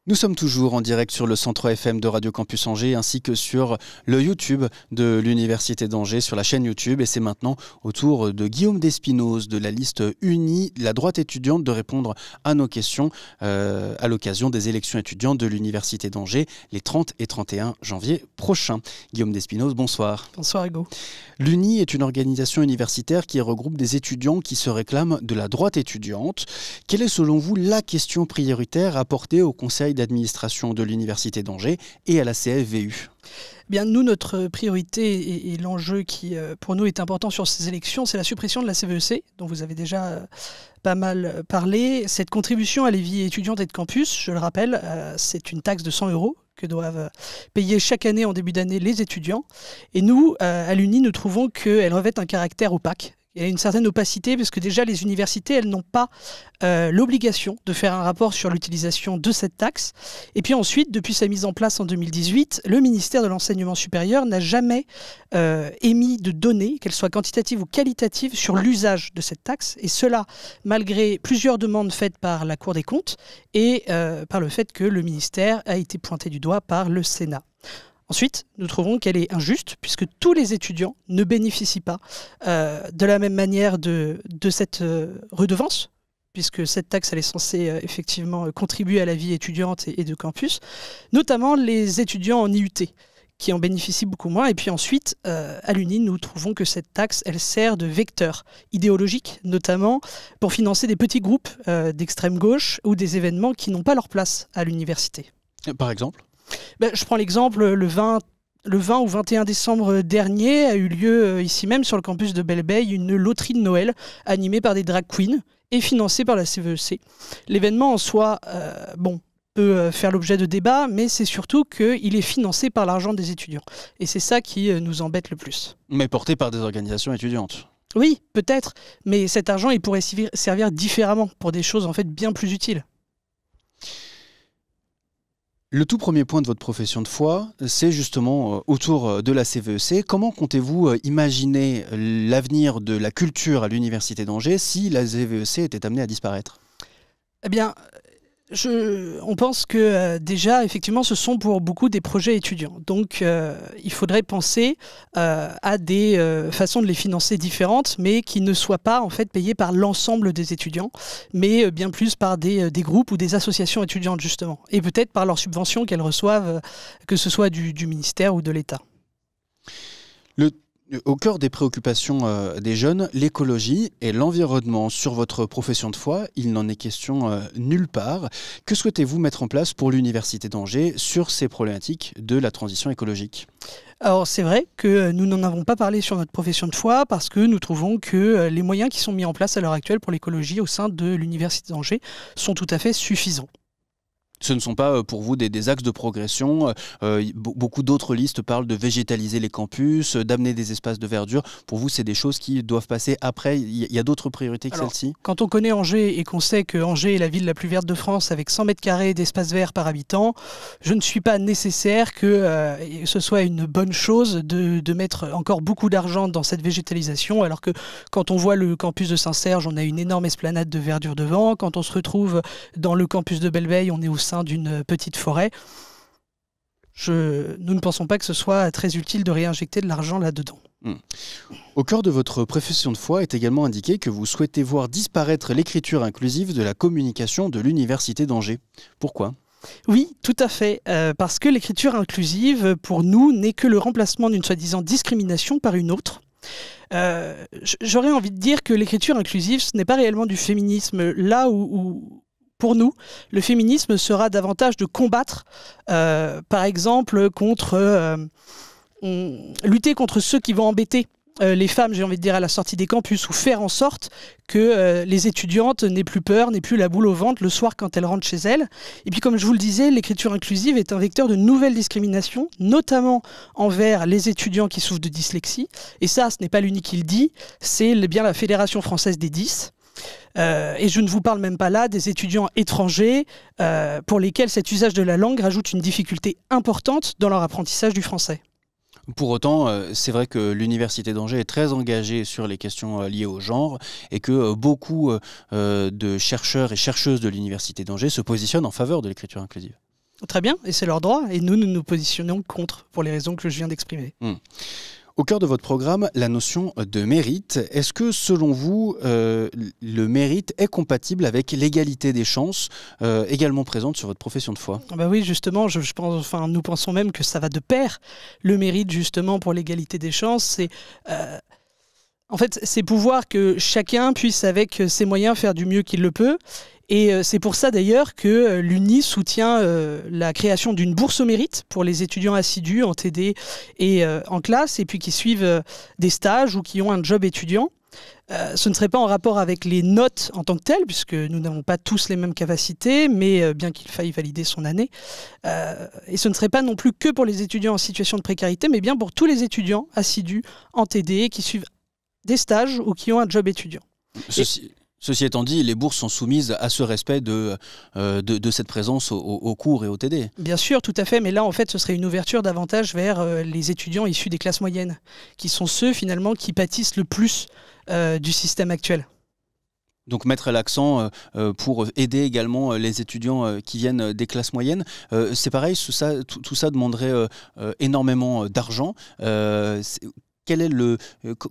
Nous sommes toujours en direct sur le Centre FM de Radio Campus Angers ainsi que sur le YouTube de l'Université d'Angers, sur la chaîne YouTube. Et c'est maintenant au tour de Guillaume Despinoz de la liste Unie, la droite étudiante, de répondre à nos questions à l'occasion des élections étudiantes de l'Université d'Angers les 30 et 31 janvier prochains. Guillaume Despinoz, bonsoir. Bonsoir Hugo. L'Uni est une organisation universitaire qui regroupe des étudiants qui se réclament de la droite étudiante. Quelle est selon vous la question prioritaire à porter au Conseil d'administration de l'Université d'Angers et à la CFVU? Bien, nous, notre priorité et l'enjeu qui, pour nous, est important sur ces élections, c'est la suppression de la CVEC, dont vous avez déjà pas mal parlé. Cette contribution à la vie étudiante et de campus, je le rappelle, c'est une taxe de 100 € que doivent payer chaque année en début d'année les étudiants. Et nous, à l'Uni, nous trouvons qu'elle revêt un caractère opaque. Il y a une certaine opacité parce que déjà les universités, elles n'ont pas l'obligation de faire un rapport sur l'utilisation de cette taxe. Et puis ensuite, depuis sa mise en place en 2018, le ministère de l'Enseignement supérieur n'a jamais émis de données, qu'elles soient quantitatives ou qualitatives, sur l'usage de cette taxe. Et cela, malgré plusieurs demandes faites par la Cour des comptes et par le fait que le ministère a été pointé du doigt par le Sénat. Ensuite, nous trouvons qu'elle est injuste puisque tous les étudiants ne bénéficient pas de la même manière de cette redevance, puisque cette taxe elle est censée effectivement contribuer à la vie étudiante et de campus, notamment les étudiants en IUT qui en bénéficient beaucoup moins. Et puis ensuite, à l'Uni, nous trouvons que cette taxe, elle sert de vecteur idéologique, notamment pour financer des petits groupes d'extrême gauche ou des événements qui n'ont pas leur place à l'université. Par exemple ? Je prends l'exemple, le 20 ou 21 décembre dernier a eu lieu ici même sur le campus de Belle-Beille une loterie de Noël animée par des drag queens et financée par la CVEC. L'événement en soi peut faire l'objet de débats, mais c'est surtout qu'il est financé par l'argent des étudiants. Et c'est ça qui nous embête le plus. Mais porté par des organisations étudiantes. Oui, peut-être, mais cet argent il pourrait servir différemment pour des choses en fait bien plus utiles. Le tout premier point de votre profession de foi, c'est justement autour de la CVEC. Comment comptez-vous imaginer l'avenir de la culture à l'Université d'Angers si la CVEC était amenée à disparaître ? Eh bien, on pense que déjà, effectivement, ce sont pour beaucoup des projets étudiants. Donc, il faudrait penser à des façons de les financer différentes, mais qui ne soient pas en fait payées par l'ensemble des étudiants, mais bien plus par des groupes ou des associations étudiantes, justement. Et peut-être par leurs subventions qu'elles reçoivent, que ce soit du ministère ou de l'État. Au cœur des préoccupations des jeunes, l'écologie et l'environnement. Sur votre profession de foi, il n'en est question nulle part. Que souhaitez-vous mettre en place pour l'Université d'Angers sur ces problématiques de la transition écologique ? Alors c'est vrai que nous n'en avons pas parlé sur notre profession de foi parce que nous trouvons que les moyens qui sont mis en place à l'heure actuelle pour l'écologie au sein de l'Université d'Angers sont tout à fait suffisants. Ce ne sont pas pour vous des axes de progression. Beaucoup d'autres listes parlent de végétaliser les campus, d'amener des espaces de verdure. Pour vous, c'est des choses qui doivent passer après. Il y a d'autres priorités que celle-ci ? Quand on connaît Angers et qu'on sait que Angers est la ville la plus verte de France avec 100 mètres carrés d'espace vert par habitant, je ne suis pas nécessaire que ce soit une bonne chose de mettre encore beaucoup d'argent dans cette végétalisation, alors que quand on voit le campus de Saint-Serge, on a une énorme esplanade de verdure devant. Quand on se retrouve dans le campus de Belle-Beille, on est au sein d'une petite forêt. Nous ne pensons pas que ce soit très utile de réinjecter de l'argent là-dedans. Au cœur de votre profession de foi est également indiqué que vous souhaitez voir disparaître l'écriture inclusive de la communication de l'Université d'Angers. Pourquoi ? Oui, tout à fait, parce que l'écriture inclusive, pour nous, n'est que le remplacement d'une soi-disant discrimination par une autre. J'aurais envie de dire que l'écriture inclusive, ce n'est pas réellement du féminisme, là où pour nous, le féminisme sera davantage de combattre, par exemple, lutter contre ceux qui vont embêter les femmes, j'ai envie de dire, à la sortie des campus, ou faire en sorte que les étudiantes n'aient plus peur, n'aient plus la boule au ventre le soir quand elles rentrent chez elles. Et puis, comme je vous le disais, l'écriture inclusive est un vecteur de nouvelles discriminations, notamment envers les étudiants qui souffrent de dyslexie. Et ça, ce n'est pas l'UNI qui le dit, c'est bien la Fédération française des 10. Et je ne vous parle même pas là des étudiants étrangers pour lesquels cet usage de la langue rajoute une difficulté importante dans leur apprentissage du français. Pour autant, c'est vrai que l'Université d'Angers est très engagée sur les questions liées au genre et que beaucoup de chercheurs et chercheuses de l'Université d'Angers se positionnent en faveur de l'écriture inclusive. Très bien, et c'est leur droit, et nous nous positionnons contre, pour les raisons que je viens d'exprimer. Au cœur de votre programme, la notion de mérite. Est-ce que, selon vous, le mérite est compatible avec l'égalité des chances également présente sur votre profession de foi ? Bah oui, justement, je pense, nous pensons même que ça va de pair. Le mérite, justement, pour l'égalité des chances, c'est... En fait, c'est pouvoir que chacun puisse, avec ses moyens, faire du mieux qu'il le peut. Et c'est pour ça d'ailleurs que l'UNI soutient la création d'une bourse au mérite pour les étudiants assidus en TD et en classe, et puis qui suivent des stages ou qui ont un job étudiant. Ce ne serait pas en rapport avec les notes en tant que telles, puisque nous n'avons pas tous les mêmes capacités, mais bien qu'il faille valider son année. Et ce ne serait pas non plus que pour les étudiants en situation de précarité, mais bien pour tous les étudiants assidus en TD qui suivent des stages ou qui ont un job étudiant. Ceci étant dit, les bourses sont soumises à ce respect de cette présence au cours et au TD. Bien sûr, tout à fait, mais là en fait ce serait une ouverture davantage vers les étudiants issus des classes moyennes, qui sont ceux finalement qui pâtissent le plus du système actuel. Donc mettre l'accent pour aider également les étudiants qui viennent des classes moyennes. C'est pareil, tout ça demanderait énormément d'argent.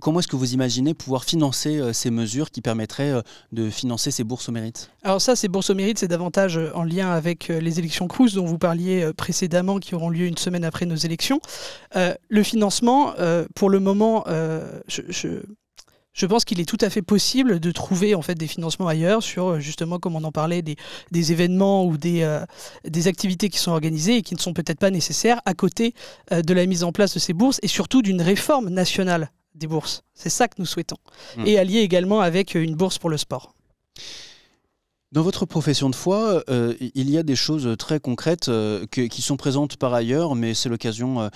Comment est-ce que vous imaginez pouvoir financer ces mesures qui permettraient de financer ces bourses au mérite ? Alors ça, ces bourses au mérite, c'est davantage en lien avec les élections Crous dont vous parliez précédemment, qui auront lieu une semaine après nos élections. Le financement, pour le moment, je pense qu'il est tout à fait possible de trouver en fait des financements ailleurs sur justement, comme on en parlait, des événements ou des activités qui sont organisées et qui ne sont peut-être pas nécessaires à côté de la mise en place de ces bourses et surtout d'une réforme nationale des bourses. C'est ça que nous souhaitons. Et allié également avec une bourse pour le sport. Dans votre profession de foi, il y a des choses très concrètes qui sont présentes par ailleurs, mais c'est l'occasion,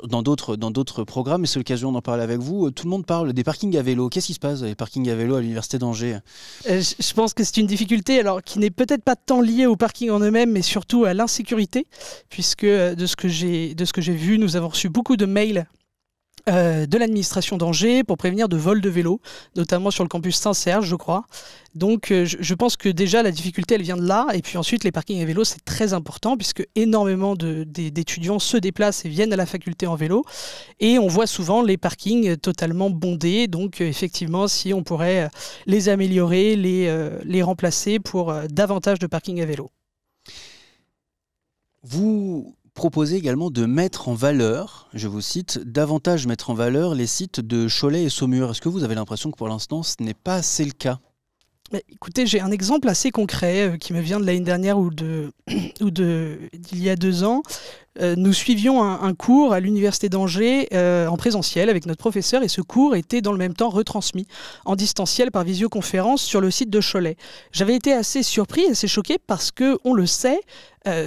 dans d'autres programmes, mais c'est l'occasion d'en parler avec vous. Tout le monde parle des parkings à vélo. Qu'est-ce qui se passe dans les parkings à vélo à l'Université d'Angers ? Je pense que c'est une difficulté alors, qui n'est peut-être pas tant liée aux parkings en eux-mêmes, mais surtout à l'insécurité, puisque de ce que j'ai vu, nous avons reçu beaucoup de mails de l'administration d'Angers pour prévenir de vols de vélos, notamment sur le campus Saint-Serge, je crois. Donc je pense que déjà la difficulté elle vient de là, et puis ensuite les parkings à vélo c'est très important puisque énormément d'étudiants se déplacent et viennent à la faculté en vélo, et on voit souvent les parkings totalement bondés. Donc effectivement, si on pourrait les améliorer, les remplacer pour davantage de parkings à vélo. Vous proposez également de mettre en valeur, je vous cite, davantage mettre en valeur les sites de Cholet et Saumur. Est-ce que vous avez l'impression que pour l'instant ce n'est pas assez le cas ? Écoutez, j'ai un exemple assez concret qui me vient de l'année dernière ou d'il y a 2 ans. Nous suivions un cours à l'Université d'Angers en présentiel avec notre professeur, et ce cours était dans le même temps retransmis en distanciel par visioconférence sur le site de Cholet. J'avais été assez surpris et assez choqué parce que, on le sait,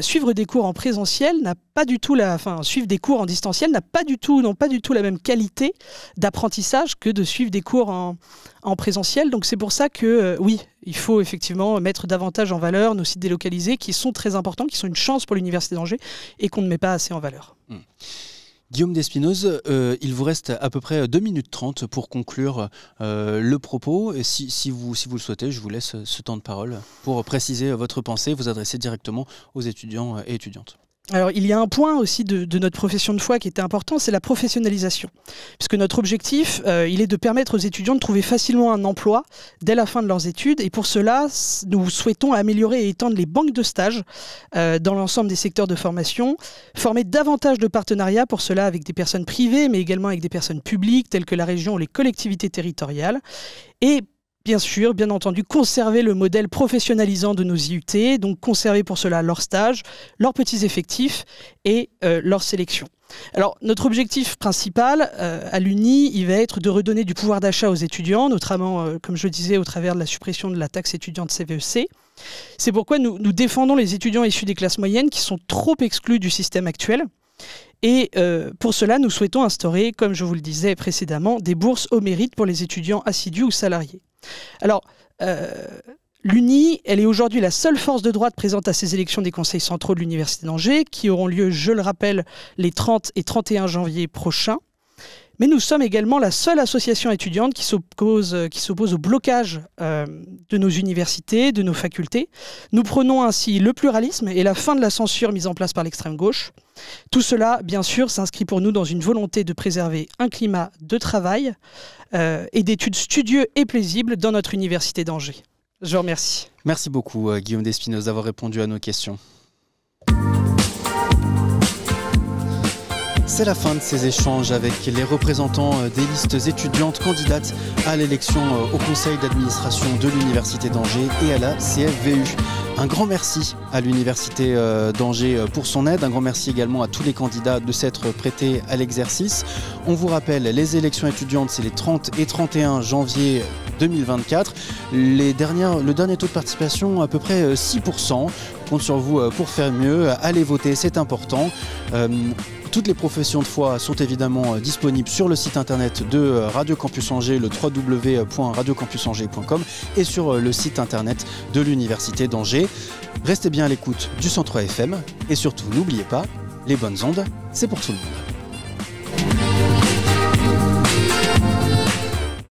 suivre des cours en présentiel n'a pas du tout suivre des cours en distanciel n'ont pas du tout la même qualité d'apprentissage que de suivre des cours en présentiel. Donc c'est pour ça que oui, il faut effectivement mettre davantage en valeur nos sites délocalisés qui sont très importants, qui sont une chance pour l'Université d'Angers et qu'on ne met pas assez en valeur. Guillaume Despinoz, il vous reste à peu près 2 minutes 30 pour conclure le propos. Et si vous le souhaitez, je vous laisse ce temps de parole pour préciser votre pensée, vous adresser directement aux étudiants et étudiantes. Alors, il y a un point aussi de notre profession de foi qui était important, c'est la professionnalisation. Puisque notre objectif, il est de permettre aux étudiants de trouver facilement un emploi dès la fin de leurs études. Et pour cela, nous souhaitons améliorer et étendre les banques de stages dans l'ensemble des secteurs de formation, former davantage de partenariats pour cela avec des personnes privées, mais également avec des personnes publiques, telles que la région ou les collectivités territoriales. Et bien sûr, bien entendu, conserver le modèle professionnalisant de nos IUT, donc conserver pour cela leurs stages, leurs petits effectifs et leur sélection. Alors, notre objectif principal à l'UNI, il va être de redonner du pouvoir d'achat aux étudiants, notamment, comme je le disais, au travers de la suppression de la taxe étudiante CVEC. C'est pourquoi nous défendons les étudiants issus des classes moyennes qui sont trop exclus du système actuel. Et pour cela, nous souhaitons instaurer, comme je vous le disais précédemment, des bourses au mérite pour les étudiants assidus ou salariés. Alors, l'UNI, elle est aujourd'hui la seule force de droite présente à ces élections des conseils centraux de l'Université d'Angers, qui auront lieu, je le rappelle, les 30 et 31 janvier prochains. Mais nous sommes également la seule association étudiante qui s'oppose au blocage de nos universités, de nos facultés. Nous prônons ainsi le pluralisme et la fin de la censure mise en place par l'extrême gauche. Tout cela, bien sûr, s'inscrit pour nous dans une volonté de préserver un climat de travail et d'études studieux et paisibles dans notre université d'Angers. Je vous remercie. Merci beaucoup Guillaume Despinoz d'avoir répondu à nos questions. C'est la fin de ces échanges avec les représentants des listes étudiantes candidates à l'élection au conseil d'administration de l'Université d'Angers et à la CFVU. Un grand merci à l'Université d'Angers pour son aide. Un grand merci également à tous les candidats de s'être prêtés à l'exercice. On vous rappelle, les élections étudiantes, c'est les 30 et 31 janvier 2024. Le dernier taux de participation, à peu près 6%. On compte sur vous pour faire mieux. Allez voter, c'est important. Toutes les professions de foi sont évidemment disponibles sur le site internet de Radio Campus Angers, le www.radiocampusangers.com et sur le site internet de l'Université d'Angers. Restez bien à l'écoute du 103 FM et surtout n'oubliez pas, les bonnes ondes, c'est pour tout le monde.